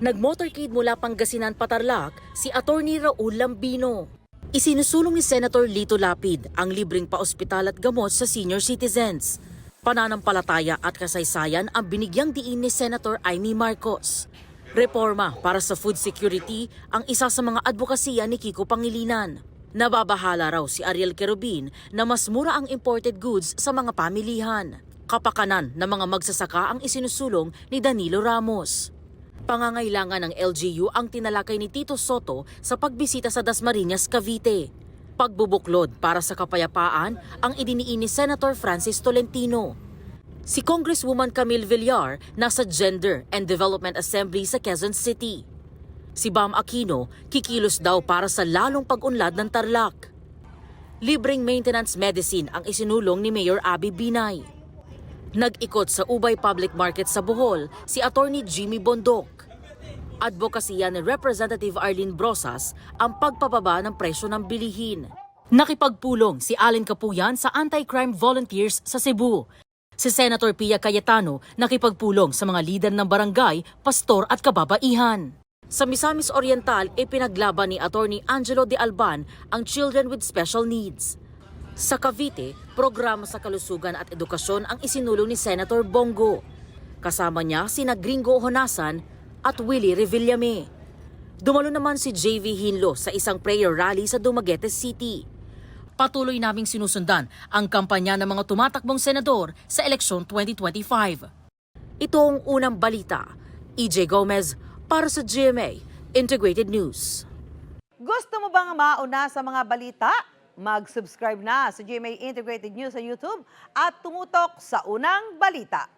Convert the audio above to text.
Nag-motorcade mula Pangasinan Patarlac si Attorney Raul Lambino. Isinusulong ni Senator Lito Lapid ang libreng paospital at gamot sa senior citizens. Pananampalataya at kasaysayan ang binigyang diin ni Senator Amy Marcos. Reforma para sa food security ang isa sa mga advokasya ni Kiko Pangilinan. Nababahala raw si Ariel Querubin na mas mura ang imported goods sa mga pamilihan. Kapakanan ng mga magsasaka ang isinusulong ni Danilo Ramos. Pangangailangan ng LGU ang tinalakay ni Tito Soto sa pagbisita sa Dasmariñas, Cavite. Pagbubuklod para sa kapayapaan ang idiniin ni Senator Francis Tolentino. Si Congresswoman Camille Villar nasa Gender and Development Assembly sa Quezon City. Si Bam Aquino kikilos daw para sa lalong pag-unlad ng Tarlac. Libreng maintenance medicine ang isinulong ni Mayor Abby Binay. Nag-ikot sa Ubay Public Market sa Bohol si Attorney Jimmy Bondok. Advokasya ni Representative Arlene Brosas ang pagpababa ng presyo ng bilihin. Nakipagpulong si Allen Capuyan sa Anti-Crime Volunteers sa Cebu. Si Senator Pia Cayetano nakipagpulong sa mga lider ng barangay, pastor at kababaihan. Sa Misamis Oriental, ipinaglaban ni Attorney Angelo De Alban ang Children with Special Needs. Sa Cavite, programa sa kalusugan at edukasyon ang isinulong ni Senator Bongo. Kasama niya sina Gringo Honasan at Willie Revillame. Dumalo naman si JV Hinlo sa isang prayer rally sa Dumaguete City. Patuloy naming sinusundan ang kampanya ng mga tumatakbong senador sa eleksyon 2025. Ito ang unang balita. EJ Gomez para sa GMA Integrated News. Gusto mo bang mauna sa mga balita? Mag-subscribe na sa GMA Integrated News sa YouTube at tumutok sa unang balita.